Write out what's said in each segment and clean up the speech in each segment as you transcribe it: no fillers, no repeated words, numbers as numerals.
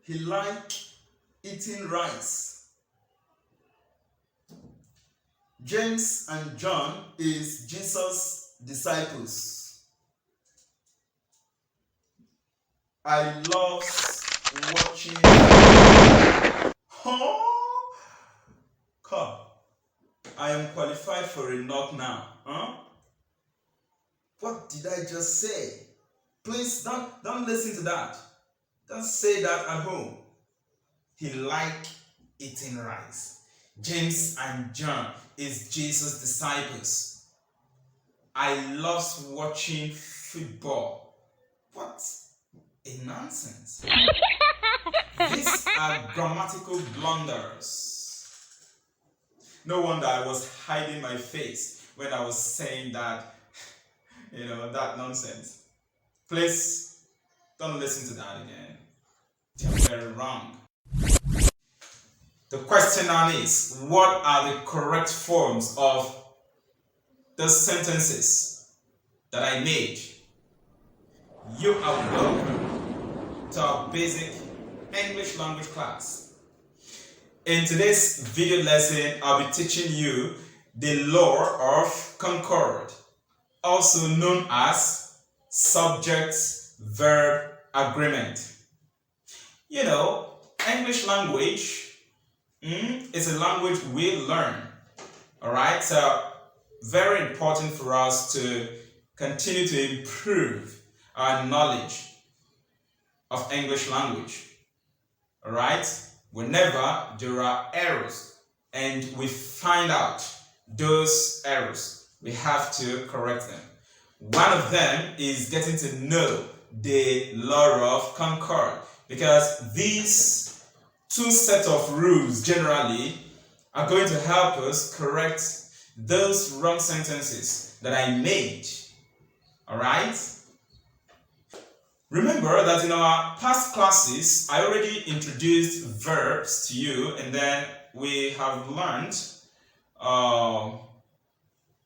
He liked eating rice. James and John is Jesus' disciples. I love watching. Oh, come. I am qualified for a knock now. Huh? What did I just say? Please don't listen to that. Don't say that at home. He liked eating rice. James and John is Jesus' disciples. I love watching football. What a nonsense. These are grammatical blunders. No wonder I was hiding my face when I was saying that, that nonsense. Please don't listen to that again. You're very wrong. The question now is, what are the correct forms of the sentences that I made? You are welcome to our basic English language class. In today's video lesson, I'll be teaching you the Law of Concord, also known as subject-verb agreement. English language is a language we learn. Alright, so very important for us to continue to improve our knowledge of English language. Alright, whenever there are errors and we find out those errors, we have to correct them. One of them is getting to know the Law of Concord, because these two sets of rules generally are going to help us correct those wrong sentences that I made. Alright? Remember that in our past classes, I already introduced verbs to you, and then we have learned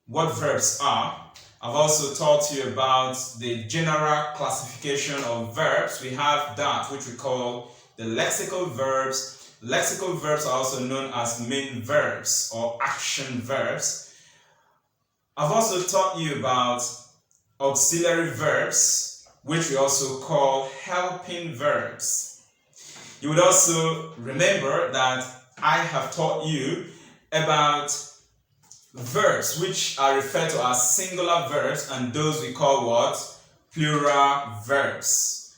what verbs are. I've also taught you about the general classification of verbs. We have that which we call the lexical verbs. Lexical verbs are also known as main verbs or action verbs. I've also taught you about auxiliary verbs, which we also call helping verbs. You would also remember that I have taught you about verbs which are referred to as singular verbs, and those we call what? Plural verbs.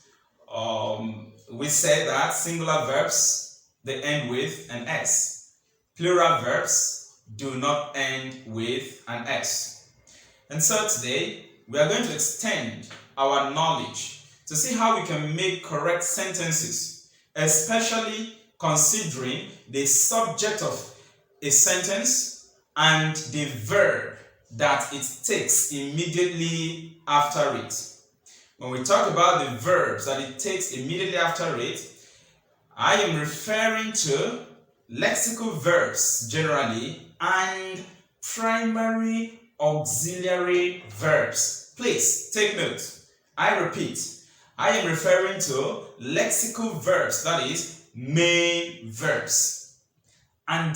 We said that singular verbs, they end with an S. Plural verbs do not end with an S. And so today, we are going to extend our knowledge to see how we can make correct sentences, especially considering the subject of a sentence and the verb that it takes immediately after it. When we talk about the verbs that it takes immediately after it, I am referring to lexical verbs generally and primary auxiliary verbs. Please take note. I repeat, I am referring to lexical verbs, that is, main verbs. And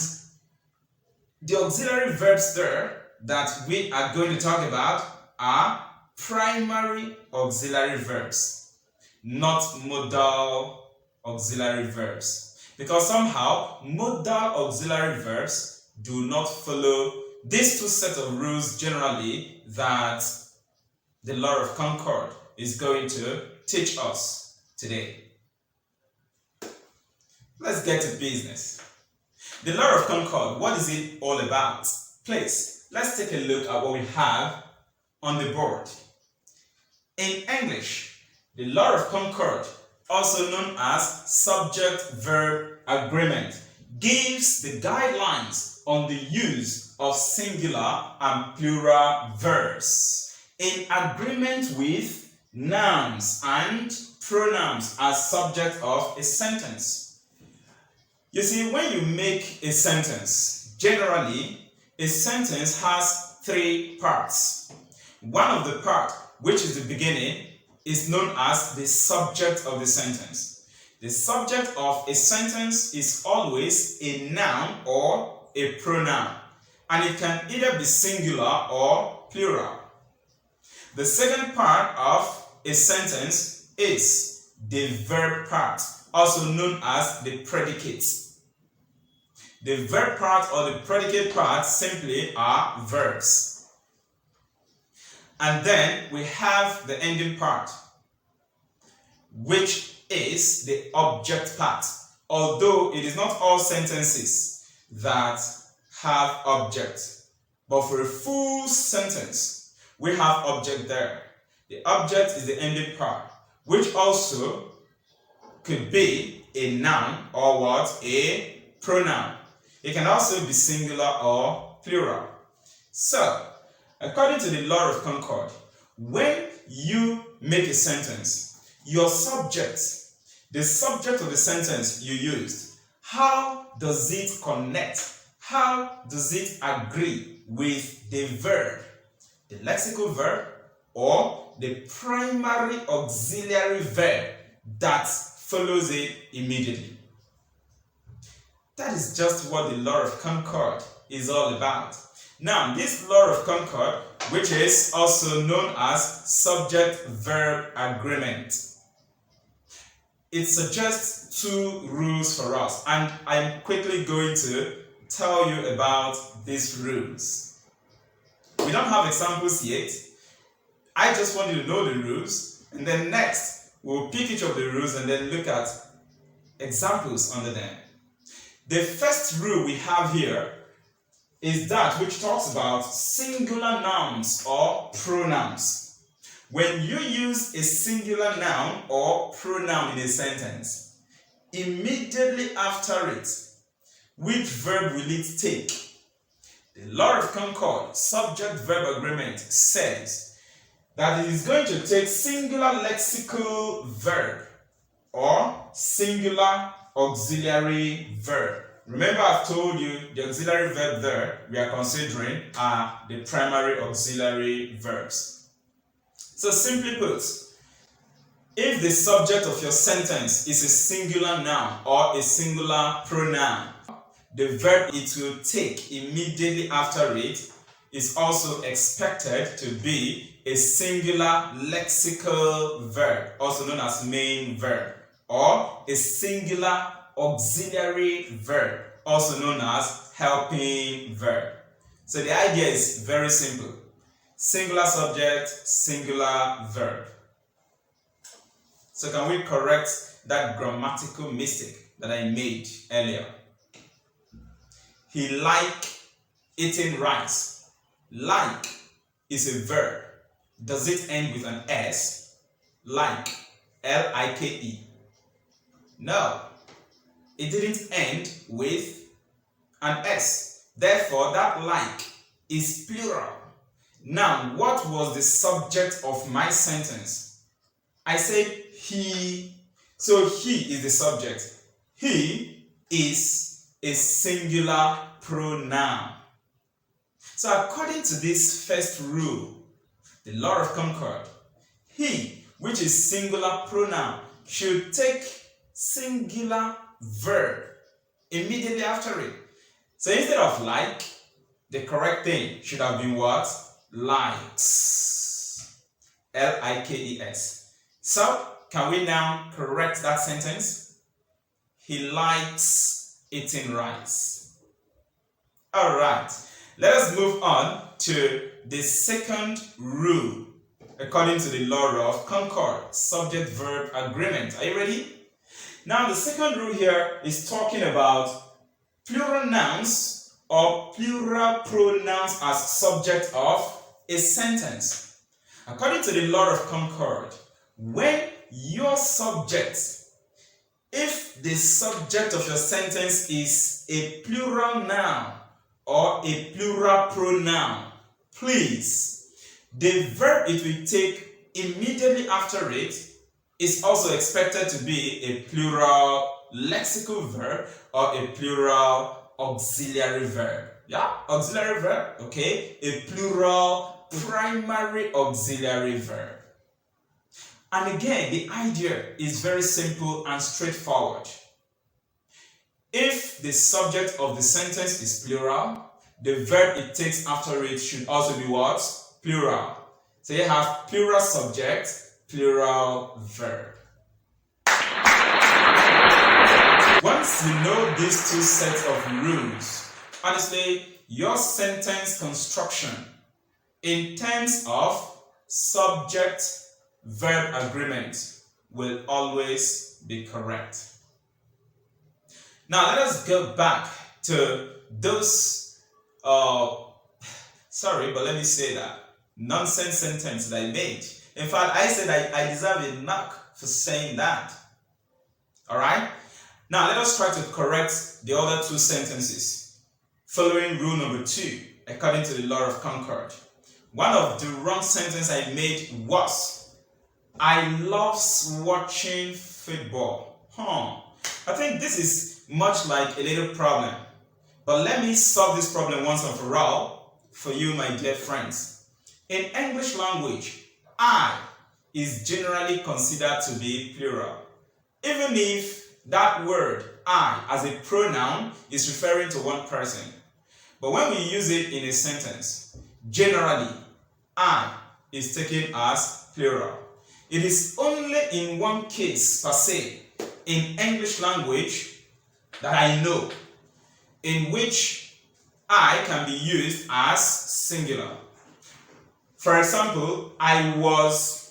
the auxiliary verbs there that we are going to talk about are primary auxiliary verbs, not modal auxiliary verbs. Because somehow, modal auxiliary verbs do not follow these two sets of rules generally that the Law of Concord is going to teach us today. Let's get to business. The Law of Concord, what is it all about? Please, let's take a look at what we have on the board. In English, the Law of Concord, also known as subject-verb agreement, gives the guidelines on the use of singular and plural verbs in agreement with nouns and pronouns as subject of a sentence. You see, when you make a sentence, generally, a sentence has three parts. One of the parts, which is the beginning, is known as the subject of the sentence. The subject of a sentence is always a noun or a pronoun, and it can either be singular or plural. The second part of a sentence is the verb part, also known as the predicate. The verb part or the predicate part simply are verbs. And then we have the ending part, which is the object part. Although it is not all sentences that have object, but for a full sentence, we have object there. The object is the ending part, which also could be a noun or what? A pronoun. It can also be singular or plural. So, according to the Law of Concord, when you make a sentence, your subject, the subject of the sentence you used, how does it connect? How does it agree with the verb, the lexical verb, or the primary auxiliary verb that follows it immediately? That is just what the Law of Concord is all about. Now, this Law of Concord, which is also known as subject-verb agreement, it suggests two rules for us, and I'm quickly going to tell you about these rules. We don't have examples yet. I just want you to know the rules, and then next we'll pick each of the rules and then look at examples under them. The first rule we have here is that which talks about singular nouns or pronouns. When you use a singular noun or pronoun in a sentence, immediately after it, which verb will it take? The Law of Concord subject-verb agreement says that it is going to take singular lexical verb or singular auxiliary verb. Remember, I've told you the auxiliary verb there we are considering are the primary auxiliary verbs. So simply put, if the subject of your sentence is a singular noun or a singular pronoun, the verb it will take immediately after it is also expected to be a singular lexical verb, also known as main verb, or a singular auxiliary verb, also known as helping verb. So the idea is very simple. Singular subject, singular verb. So can we correct that grammatical mistake that I made earlier? He liked eating rice. Like is a verb. Does it end with an S? Like, L-I-K-E. No, it didn't end with an S. Therefore, that like is plural. Now, what was the subject of my sentence? I said he. So he is the subject. He is a singular pronoun. So according to this first rule, the Law of Concord, he, which is singular pronoun, should take singular verb immediately after it. So instead of like, the correct thing should have been what? Likes. L-I-K-E-S. So, can we now correct that sentence? He likes eating rice. Alright, let us move on to the second rule according to the Law of Concord, subject-verb agreement. Are you ready? Now, the second rule here is talking about plural nouns or plural pronouns as subject of a sentence. According to the Law of Concord, when your subject, if the subject of your sentence is a plural noun or a plural pronoun, please, the verb it will take immediately after it is also expected to be a plural lexical verb or a plural auxiliary verb. Yeah, auxiliary verb, okay, a plural primary auxiliary verb. And again, the idea is very simple and straightforward. If the subject of the sentence is plural, the verb it takes after it should also be what? Plural. So you have plural subject, plural verb. Once you know these two sets of rules, honestly, your sentence construction in terms of subject-verb agreement will always be correct. Now let us go back to those, nonsense sentence that I made. In fact, I said I deserve a knock for saying that. Alright? Now let us try to correct the other two sentences following rule number 2, according to the Law of Concord. One of the wrong sentences I made was, I love watching football. I think this is much like a little problem. But let me solve this problem once and for all for you, my dear friends. In English language, I is generally considered to be plural. Even if that word, I, as a pronoun is referring to one person. But when we use it in a sentence, generally, I is taken as plural. It is only in one case per se in English language that I know in which I can be used as singular. For example, I was.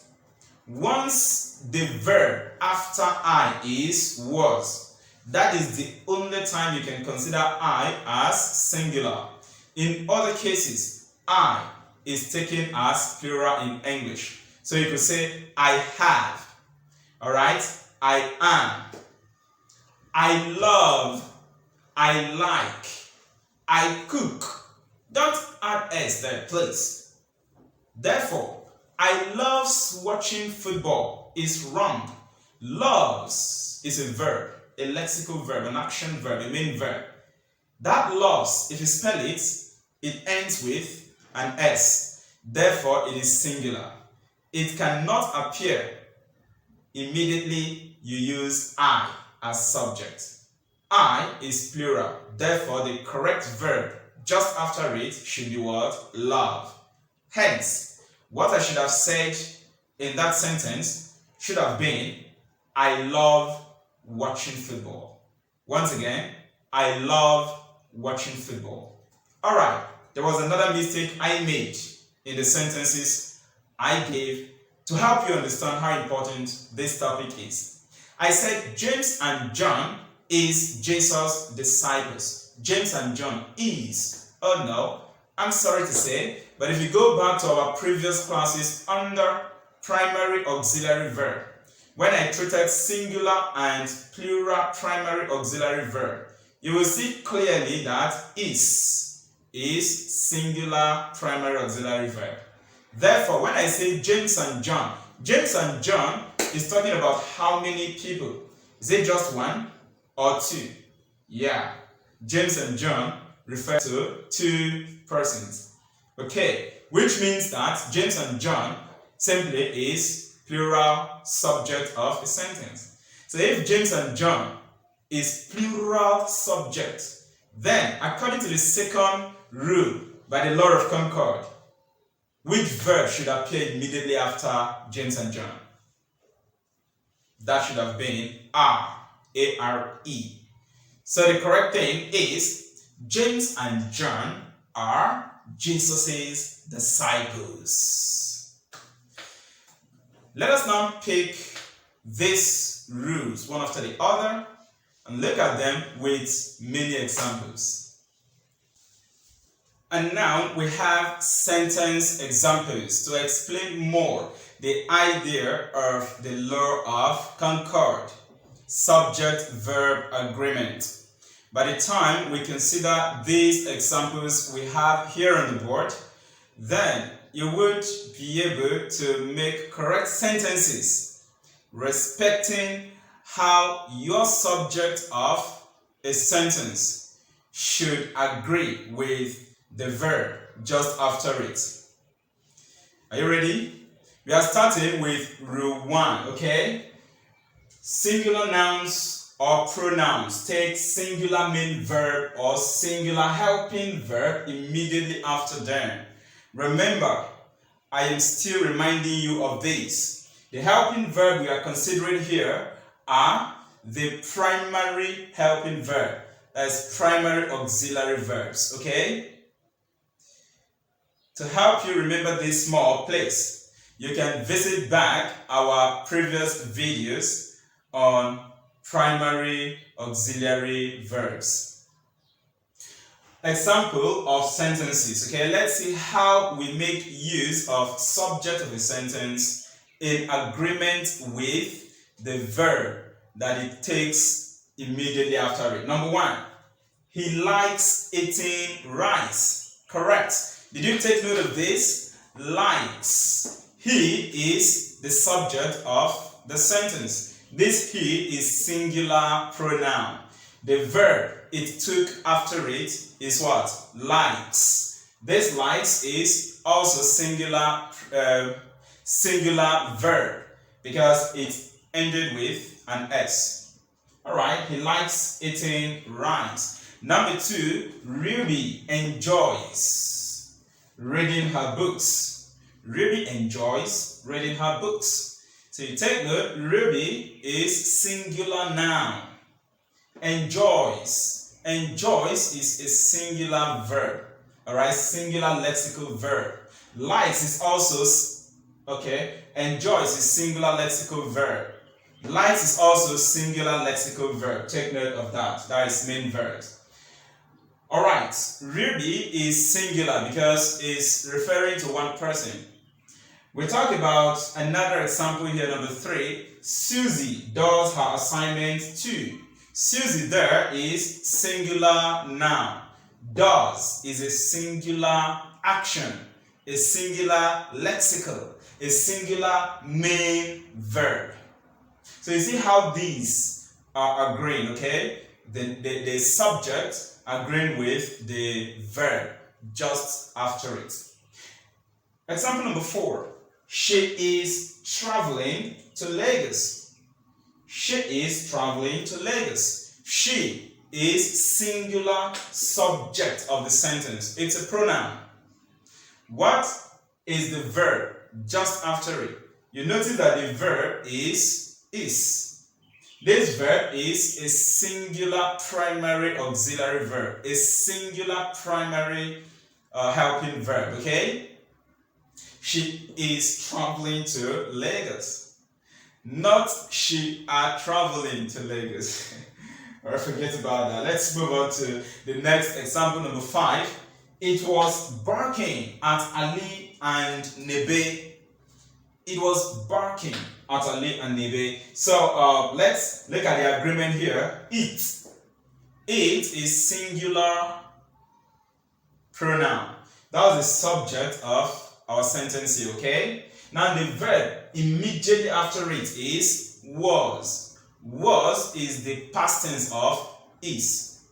Once the verb after I is was. That is the only time you can consider I as singular. In other cases, I is taken as plural in English. So you could say, I have. Alright? I am. I love. I like. I cook. Don't add S there, please. Therefore, I loves watching football is wrong. Loves is a verb, a lexical verb, an action verb, a main verb. That loves, if you spell it, it ends with an S. Therefore, it is singular. It cannot appear immediately you use I as subject. I is plural. Therefore, the correct verb just after it should be what? Love. Hence, what I should have said in that sentence should have been, I love watching football. Once again, I love watching football. Alright, there was another mistake I made in the sentences I gave to help you understand how important this topic is. I said James and John is Jesus' disciples. James and John is. Oh no, I'm sorry to say, but if you go back to our previous classes under primary auxiliary verb, when I treated singular and plural primary auxiliary verb, you will see clearly that is singular primary auxiliary verb. Therefore, when I say James and John is talking about how many people? Is it just one or two? Yeah, James and John refer to two persons. Okay, which means that James and John simply is plural subject of a sentence. So if James and John is plural subject, then according to the second rule by the Law of Concord, which verb should appear immediately after James and John? That should have been are, A-R-E. So the correct thing is James and John are Jesus' disciples. Let us now pick these rules one after the other and look at them with many examples. And now we have sentence examples to explain more the idea of the Law of Concord, subject-verb agreement. By the time we consider these examples we have here on the board, then you would be able to make correct sentences respecting how your subject of a sentence should agree with the verb just after it. Are you ready? We are starting with rule 1, okay? Singular nouns or pronouns take singular main verb or singular helping verb immediately after them. Remember, I am still reminding you of this. The helping verb we are considering here are the primary helping verb. That's primary auxiliary verbs, okay? To help you remember this more, please, you can visit back our previous videos on primary auxiliary verbs. Example of sentences, okay? Let's see how we make use of subject of a sentence in agreement with the verb that it takes immediately after it. Number 1, he likes eating rice. Correct. Did you take note of this? Likes. He is the subject of the sentence. This he is singular pronoun. The verb it took after it is what? Likes. This likes is also singular verb because it ended with an S. Alright, he likes eating rice. Number 2, Ruby enjoys reading her books. Ruby enjoys reading her books. So you take note, Ruby is singular noun. Enjoys. Enjoys is a singular verb. Alright, singular lexical verb. Likes is also, okay, enjoys is singular lexical verb. Likes is also singular lexical verb. Take note of that. That is main verb. Alright, Ruby is singular because it's referring to one person. We talk about another example here, number 3. Susie does her assignment too. Susie there is singular noun. Does is a singular action, a singular lexical, a singular main verb. So you see how these are agreeing, okay? The subject agreeing with the verb just after it. Example number 4. She is traveling to Lagos. She is traveling to Lagos. She is singular subject of the sentence. It's a pronoun. What is the verb just after it? You notice that the verb is. This verb is a singular primary auxiliary verb. A singular primary helping verb, okay? She is traveling to Lagos. Not she are traveling to Lagos. Or forget about that. Let's move on to the next example, number 5. It was barking at Ali and Nebe. It was barking at Ali and Nebe. So let's look at the agreement here. It. It is singular pronoun. That was the subject of our sentence here, okay? Now the verb immediately after it is was. Was is the past tense of is.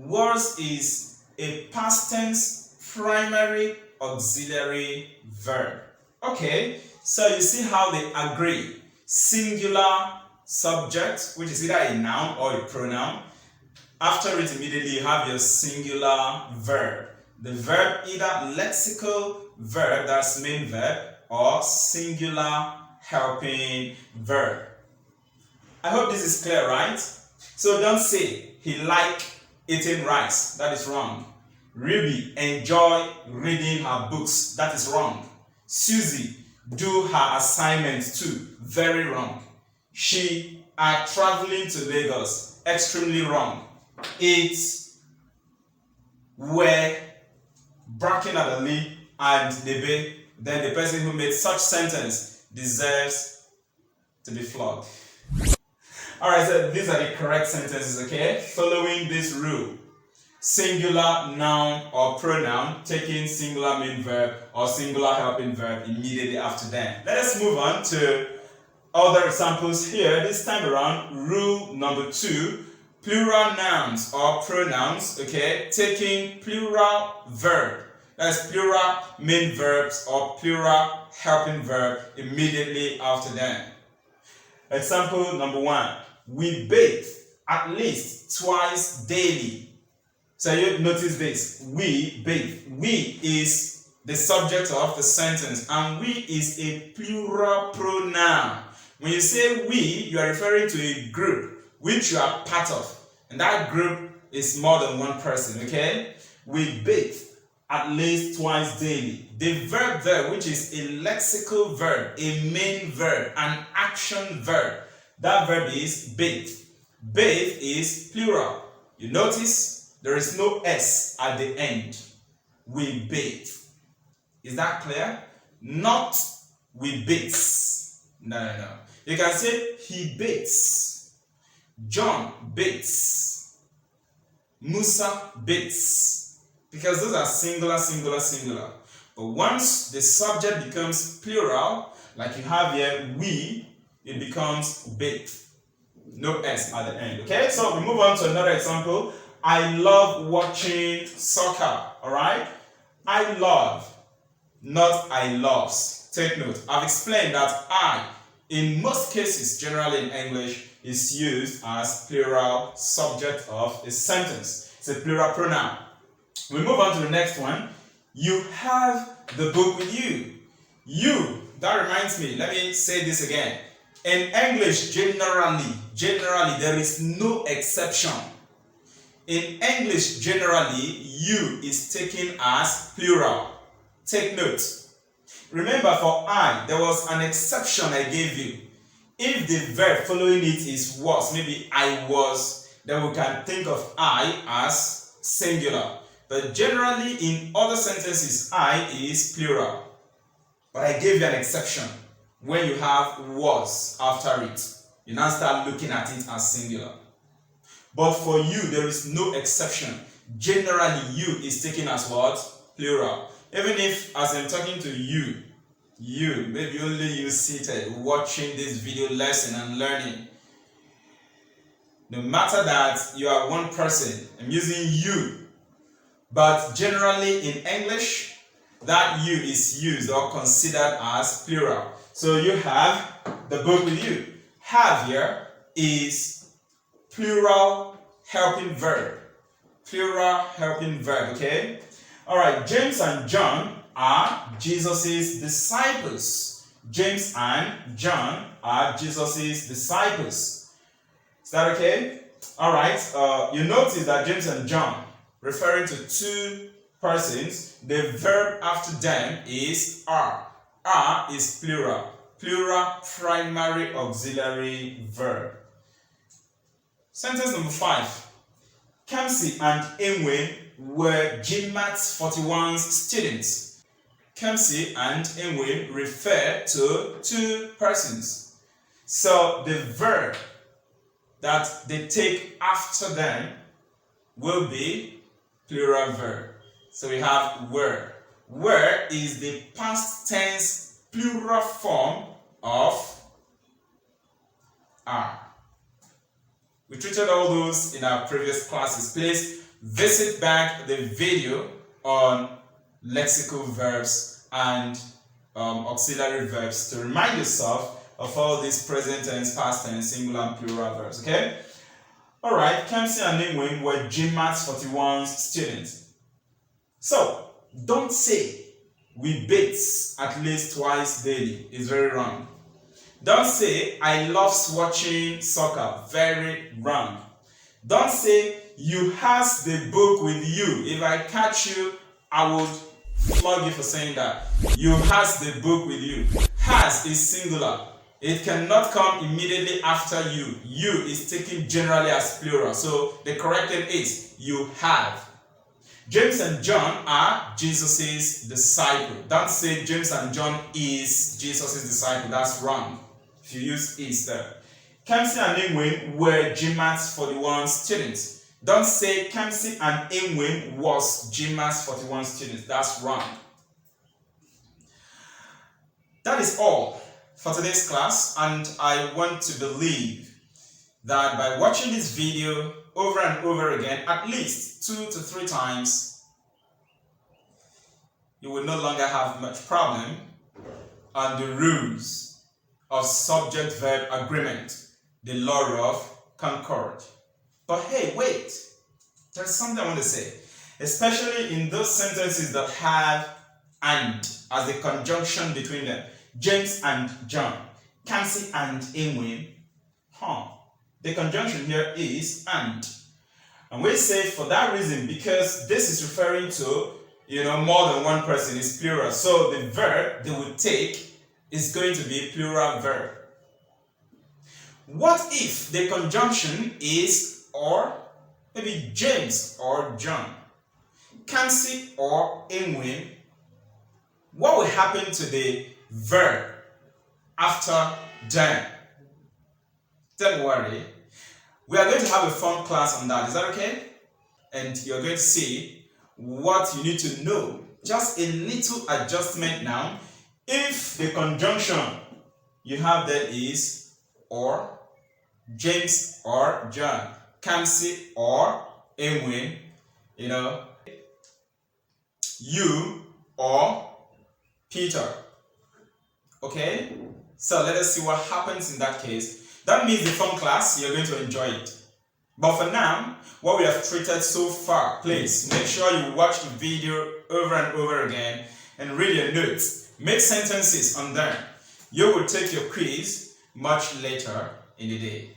Was is a past tense primary auxiliary verb. Okay, so you see how they agree. Singular subject, which is either a noun or a pronoun. After it immediately you have your singular verb. The verb either lexical verb, that's main verb, or singular helping verb. I hope this is clear, right? So don't say he like eating rice. That is wrong. Ruby enjoy reading her books. That is wrong. Susie do her assignments too. Very wrong. She are traveling to Lagos. Extremely wrong. It were barking at Ali and Nebe. Then the person who made such sentence deserves to be flogged. Alright, so these are the correct sentences, okay? Following this rule. Singular noun or pronoun taking singular main verb or singular helping verb immediately after them. Let us move on to other examples here. This time around, rule number 2, plural nouns or pronouns, okay? Taking plural verb That's plural main verbs or plural helping verb immediately after them. Example number 1. We bathe at least twice daily. So you notice this. We bathe. We is the subject of the sentence, and we is a plural pronoun. When you say we, you are referring to a group which you are part of, and that group is more than one person, okay? We bathe at least twice daily. The verb there, which is a lexical verb, a main verb, an action verb, that verb is bathe. Bathe is plural. You notice there is no S at the end. We bathe. Is that clear? Not we bates. No. You can say he bates. John bates. Musa bates. Because those are singular. But once the subject becomes plural, like you have here, we, it becomes bathe. No S at the end. Okay, so we move on to another example. I love watching soccer. Alright? I love, not I loves. Take note. I've explained that I, in most cases, generally in English, is used as plural subject of a sentence. It's a plural pronoun. We move on to the next one. You have the book with you. You, that reminds me, let me say this again. In English, generally, there is no exception. In English, generally, you is taken as plural. Take note. Remember, for I, there was an exception I gave you. If the verb following it is was, maybe I was, then we can think of I as singular. But generally, in other sentences, I is plural. But I gave you an exception. When you have was after it, you now start looking at it as singular. But for you, there is no exception. Generally, you is taken as what? Plural. Even if, as I'm talking to you, maybe only you seated watching this video lesson and learning. No matter that you are one person, I'm using you. But generally in English, that you is used or considered as plural. So you have the book with you. Have here is plural helping verb. Plural helping verb, okay? Alright, James and John are Jesus' disciples. James and John are Jesus' disciples. Is that okay? Alright, you notice that James and John, referring to two persons, the verb after them is are. Are is plural. Plural primary auxiliary verb. Sentence number 5. Kamsi and Enwe were GMAT 41's students. Kamsi and Enwe refer to two persons. So the verb that they take after them will be plural verb. So we have were. Were is the past tense plural form of are. We treated all those in our previous classes. Please visit back the video on lexical verbs and auxiliary verbs to remind yourself of all these present tense, past tense, singular and plural verbs. Okay? Alright, Kamsi and Ningwin were GMAT 41's students. So, don't say we bathe at least twice daily. It's very wrong. Don't say I love watching soccer. Very wrong. Don't say you has the book with you. If I catch you, I would flog you for saying that. You has the book with you. Has is singular. It cannot come immediately after you. You is taken generally as plural. So the correct thing is you have. James and John are Jesus' disciple. Don't say James and John is Jesus' disciple. That's wrong. If you use is there. Kamsi and Enwin were GMAT 41 students. Don't say Kamsi and Enwin was GMAT 41 students. That's wrong. That is all for today's class, and I want to believe that by watching this video over and over again, at least 2 to 3 times, you will no longer have much problem on the rules of subject-verb agreement, the Law of Concord. But hey, wait, there's something I want to say, especially in those sentences that have and as a conjunction between them. James and John, Kamsi and Inwin. The conjunction here is and. And we say for that reason, because this is referring to, more than one person, is plural. So the verb they will take is going to be a plural verb. What if the conjunction is or? Maybe James or John, Kamsi or Inwin. What will happen to the verb after them? Don't worry. We are going to have a fun class on that. Is that okay? And you're going to see what you need to know. Just a little adjustment now. If the conjunction you have there is or, James or John, Kamsi or Inwin, you or Peter. Okay? So let us see what happens in that case. That means the fun class, you're going to enjoy it. But for now, what we have treated so far, please make sure you watch the video over and over again and read your notes. Make sentences on them. You will take your quiz much later in the day.